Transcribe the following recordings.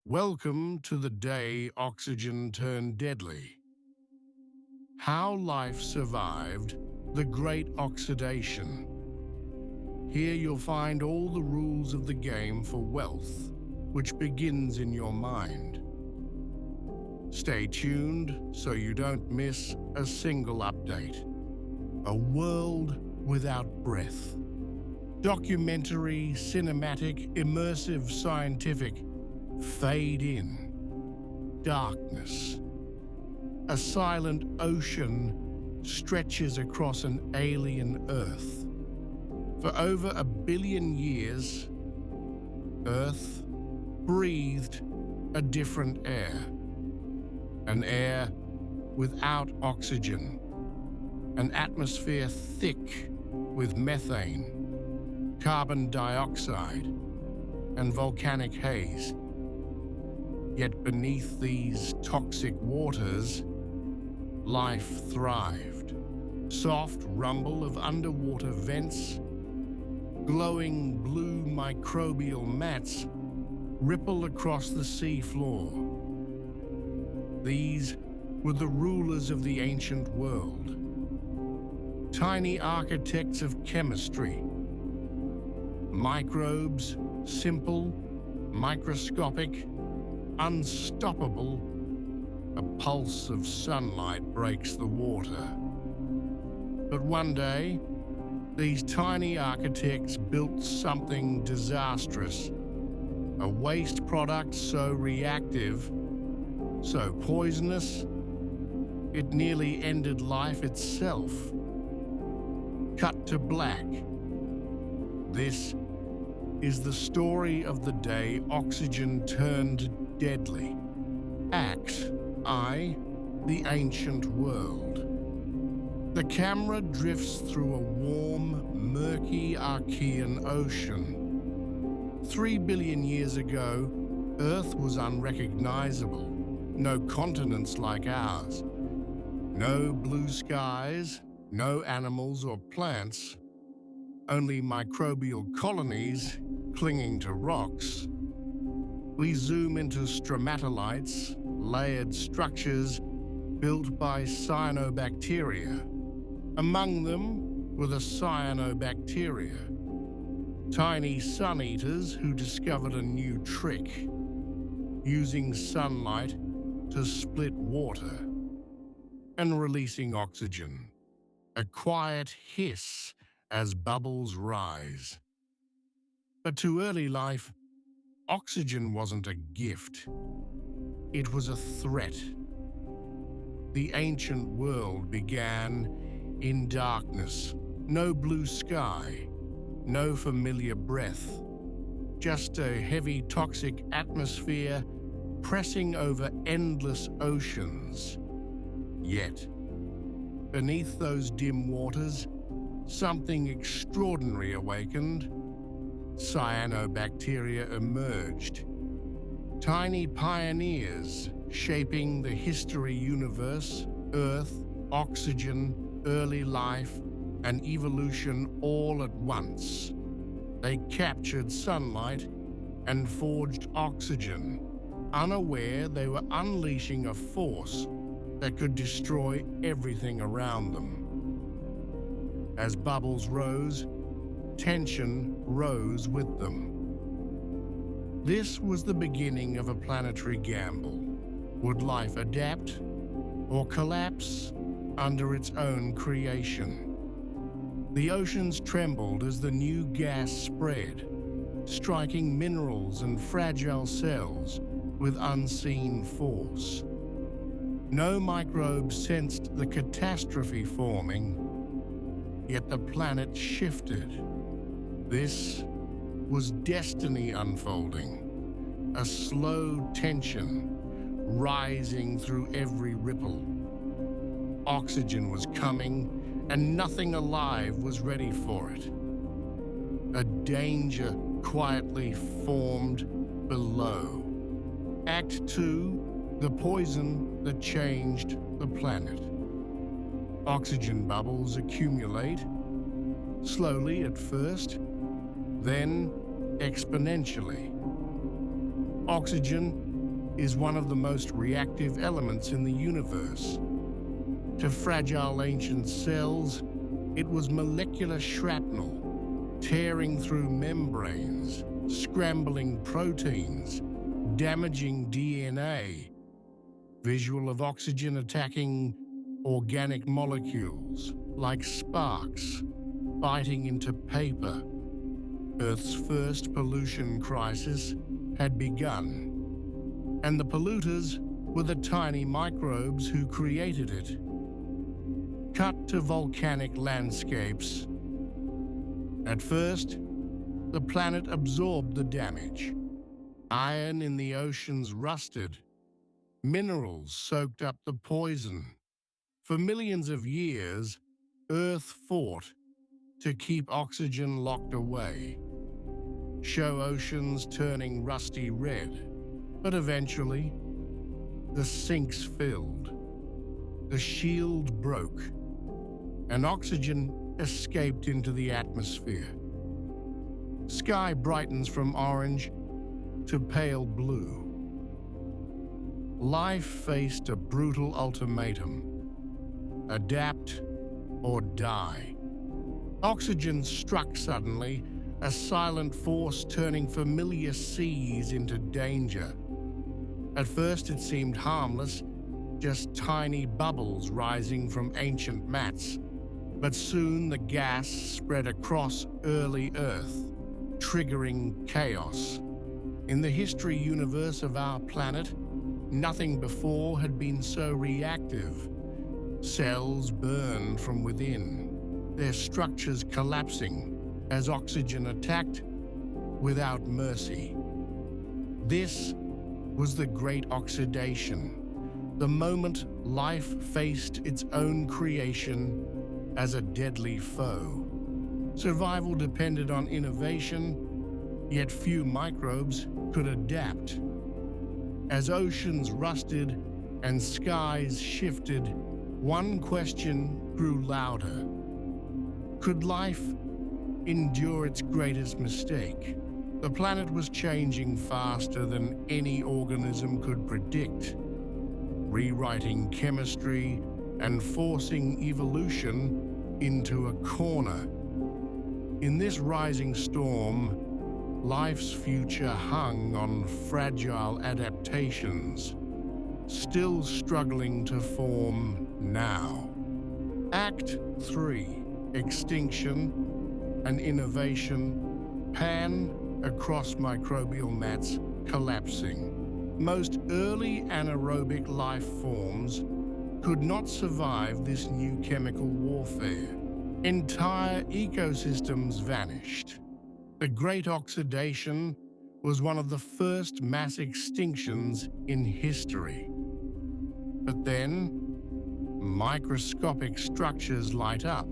Welcome to the day oxygen turned deadly. How life survived the Great Oxidation. Here you'll find all the rules of the game for wealth, which begins in your mind. Stay tuned so you don't miss a single update. A world without breath. Documentary, cinematic, immersive, scientific. Fade in. Darkness. A silent ocean stretches across an alien Earth. For over 1 billion years, Earth breathed a different air. An air without oxygen. An atmosphere thick with methane, carbon dioxide, and volcanic haze. Yet beneath these toxic waters, life thrived. Soft rumble of underwater vents, glowing blue microbial mats ripple across the sea floor. These were the rulers of the ancient world. Tiny architects of chemistry. Microbes, simple, microscopic, unstoppable. A pulse of sunlight breaks the water. But one day, these tiny architects built something disastrous. A waste product so reactive, so poisonous, it nearly ended life itself. Cut to black. This is the story of the day oxygen turned deadly. Act I, the ancient world. The camera drifts through a warm, murky Archean ocean. 3 billion years ago, Earth was unrecognizable. No continents like ours. No blue skies, no animals or plants. Only microbial colonies clinging to rocks. We zoom into stromatolites, layered structures built by Cyanobacteria. Among them were the Cyanobacteria, tiny sun-eaters who discovered a new trick, using sunlight to split water and releasing oxygen, a quiet hiss as bubbles rise. But to early life, oxygen wasn't a gift. It was a threat. The ancient world began in darkness. No blue sky, no familiar breath. Just a heavy toxic atmosphere pressing over endless oceans. Yet, beneath those dim waters, something extraordinary awakened. Cyanobacteria emerged. Tiny pioneers shaping the history universe, Earth, oxygen, early life, and evolution all at once. They captured sunlight and forged oxygen, unaware they were unleashing a force that could destroy everything around them. As bubbles rose, tension rose with them. This was the beginning of a planetary gamble. Would life adapt or collapse under its own creation? The oceans trembled as the new gas spread, striking minerals and fragile cells with unseen force. No microbes sensed the catastrophe forming, yet the planet shifted. This was destiny unfolding, a slow tension rising through every ripple. Oxygen was coming, and nothing alive was ready for it. A danger quietly formed below. Act 2, the poison that changed the planet. Oxygen bubbles accumulate, slowly at first, then exponentially. Oxygen is one of the most reactive elements in the universe. To fragile ancient cells, it was molecular shrapnel, tearing through membranes, scrambling proteins, damaging DNA, visual of oxygen attacking organic molecules like sparks, biting into paper. Earth's first pollution crisis had begun, and the polluters were the tiny microbes who created it. Cut to volcanic landscapes. At first, the planet absorbed the damage. Iron in the oceans rusted. Minerals soaked up the poison. For millions of years, Earth fought to keep oxygen locked away. Show oceans turning rusty red. But eventually, the sinks filled. The shield broke, and oxygen escaped into the atmosphere. Sky brightens from orange to pale blue. Life faced a brutal ultimatum: adapt or die. Oxygen struck suddenly, a silent force turning familiar seas into danger. At first it seemed harmless, just tiny bubbles rising from ancient mats. But soon the gas spread across early Earth, triggering chaos. In the history universe of our planet, nothing before had been so reactive. Cells burned from within, their structures collapsing as oxygen attacked without mercy. This was the Great Oxidation, the moment life faced its own creation as a deadly foe. Survival depended on innovation, yet few microbes could adapt. As oceans rusted and skies shifted, one question grew louder. Could life endure its greatest mistake? The planet was changing faster than any organism could predict, rewriting chemistry and forcing evolution into a corner. In this rising storm, life's future hung on fragile adaptations, still struggling to form now. Act 3, Extinction and Innovation, pan across microbial mats collapsing. Most early anaerobic life forms could not survive this new chemical warfare. Entire ecosystems vanished. The Great Oxidation was one of the first mass extinctions in history. But then, microscopic structures light up.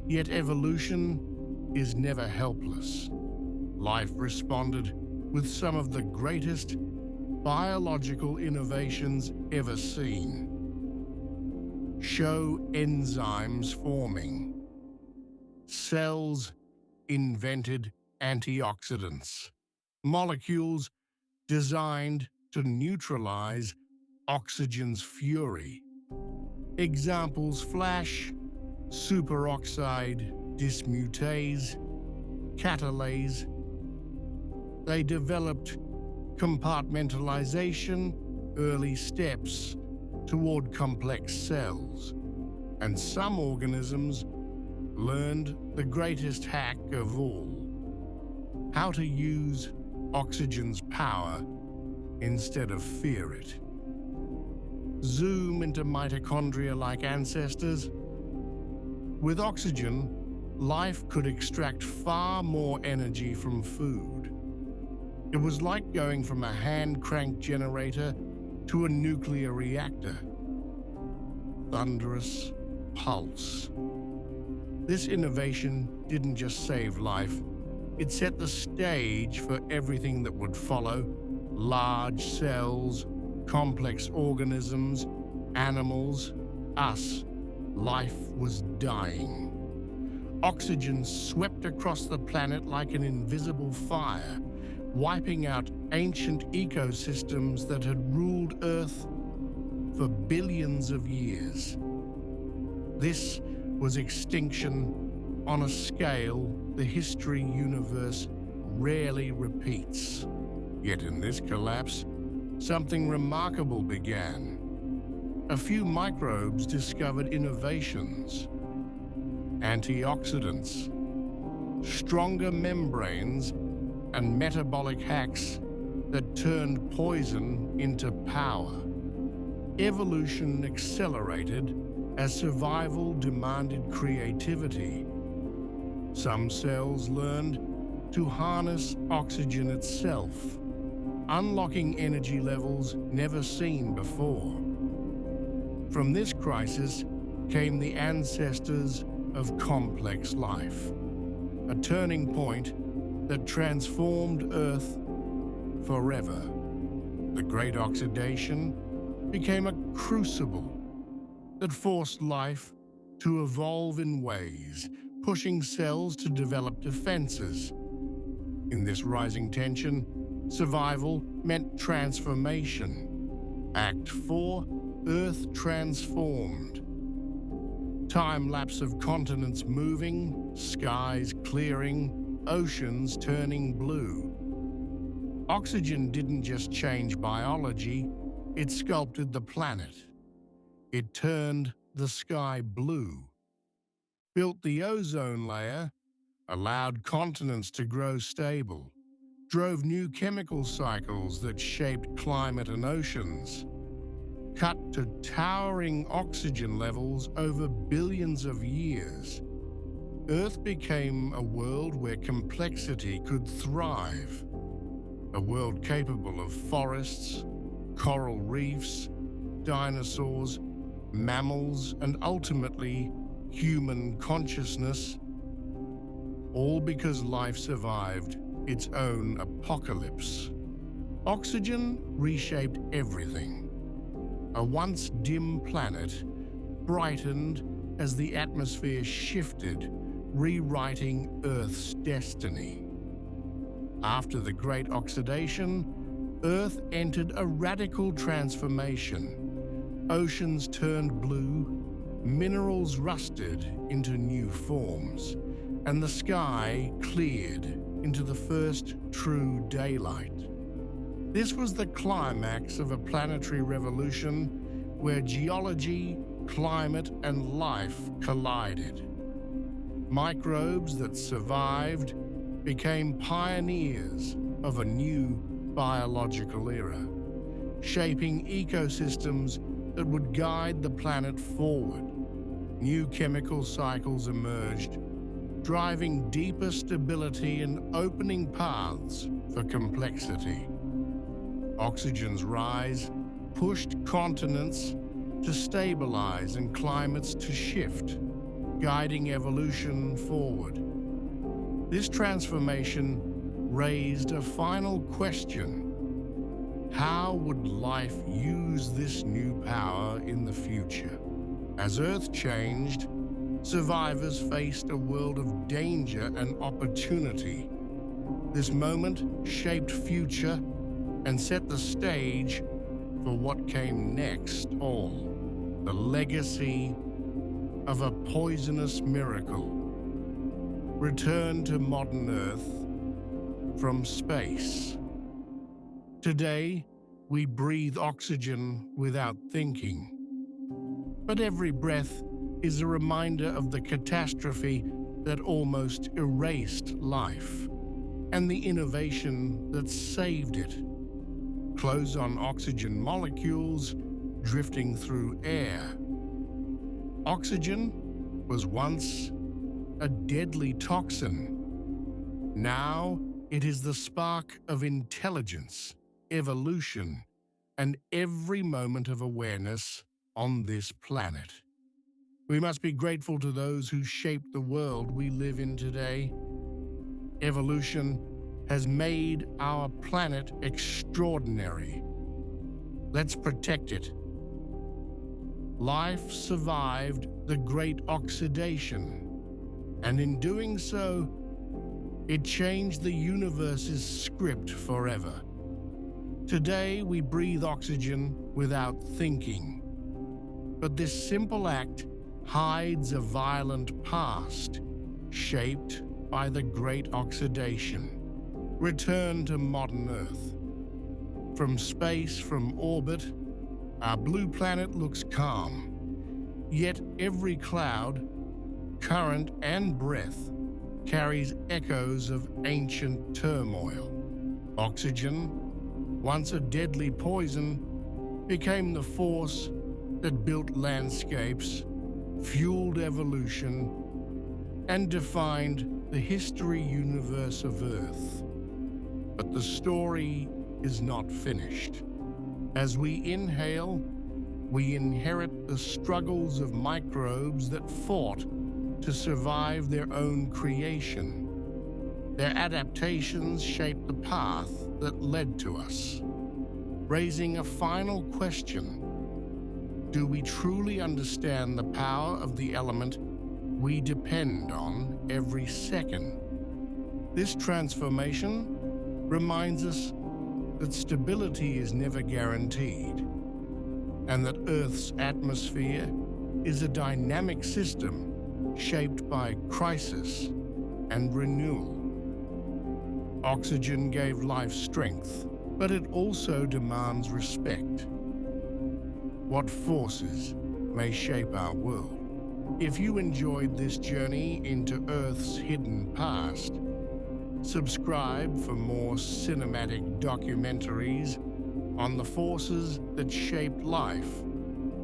Yet evolution is never helpless. Life responded with some of the greatest biological innovations ever seen. Show enzymes forming. Cells invented antioxidants, molecules designed to neutralize oxygen's fury. Examples flash: superoxide dismutase, catalase. They developed compartmentalization, early steps toward complex cells. And some organisms learned the greatest hack of all: how to use oxygen's power instead of fear it. Zoom into mitochondria-like ancestors. With oxygen, life could extract far more energy from food. It was like going from a hand-cranked generator to a nuclear reactor. Thunderous pulse. This innovation didn't just save life, it set the stage for everything that would follow: large cells, complex organisms, animals, us. Life was dying. Oxygen swept across the planet like an invisible fire, wiping out ancient ecosystems that had ruled Earth for billions of years. This was extinction on a scale the history universe rarely repeats. Yet in this collapse, something remarkable began. A few microbes discovered innovations: antioxidants, stronger membranes, and metabolic hacks that turned poison into power. Evolution accelerated as survival demanded creativity. Some cells learned to harness oxygen itself, unlocking energy levels never seen before. From this crisis came the ancestors of complex life, a turning point that transformed Earth forever. The Great Oxidation became a crucible that forced life to evolve in ways, pushing cells to develop defenses. In this rising tension, survival meant transformation. Act 4, Earth transformed. Time lapse of continents moving, skies clearing, oceans turning blue. Oxygen didn't just change biology, it sculpted the planet. It turned the sky blue, built the ozone layer, allowed continents to grow stable, drove new chemical cycles that shaped climate and oceans, cut to towering oxygen levels over billions of years. Earth became a world where complexity could thrive, a world capable of forests, coral reefs, dinosaurs, mammals, and ultimately human consciousness, all because life survived its own apocalypse. Oxygen reshaped everything. A once dim planet brightened as the atmosphere shifted, rewriting Earth's destiny. After the Great Oxidation, Earth entered a radical transformation. Oceans turned blue, minerals rusted into new forms, and the sky cleared into the first true daylight. This was the climax of a planetary revolution where geology, climate, and life collided. Microbes that survived became pioneers of a new biological era, shaping ecosystems that would guide the planet forward. New chemical cycles emerged, driving deeper stability and opening paths for complexity. Oxygen's rise pushed continents to stabilize and climates to shift, guiding evolution forward. This transformation raised a final question. How would life use this new power in the future? As Earth changed, survivors faced a world of danger and opportunity. This moment shaped future and set the stage for what came next, all the legacy of a poisonous miracle, returned to modern Earth from space. Today, we breathe oxygen without thinking. But every breath is a reminder of the catastrophe that almost erased life, and the innovation that saved it. Close on oxygen molecules drifting through air. Oxygen was once a deadly toxin. Now it is the spark of intelligence, evolution, and every moment of awareness on this planet. We must be grateful to those who shaped the world we live in today. Evolution has made our planet extraordinary. Let's protect it. Life survived the Great Oxidation, and in doing so, It changed the universe's script forever. Today, we breathe oxygen without thinking. But this simple act hides a violent past, shaped by the Great Oxidation. Return to modern Earth. From space, from orbit, our blue planet looks calm. Yet every cloud, current, and breath carries echoes of ancient turmoil. Oxygen, once a deadly poison, became the force that built landscapes, fueled evolution, and defined the history universe of Earth. But the story is not finished. As we inhale, we inherit the struggles of microbes that fought to survive their own creation. Their adaptations shaped the path that led to us, raising a final question. Do we truly understand the power of the element we depend on every second? This transformation reminds us that stability is never guaranteed, and that Earth's atmosphere is a dynamic system shaped by crisis and renewal. Oxygen gave life strength, but it also demands respect. What forces may shape our world? If you enjoyed this journey into Earth's hidden past, subscribe for more cinematic documentaries on the forces that shaped life,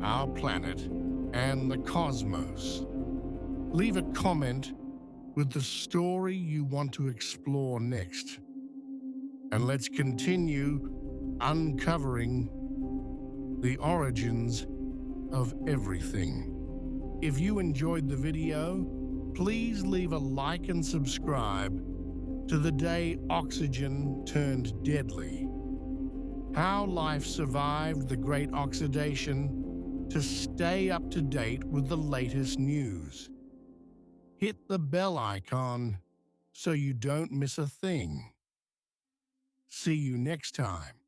our planet, and the cosmos. Leave a comment with the story you want to explore next. And let's continue uncovering the origins of everything. If you enjoyed the video, please leave a like and subscribe to The Day Oxygen Turned Deadly. How life survived the Great Oxidation to stay up to date with the latest news. Hit the bell icon so you don't miss a thing. See you next time.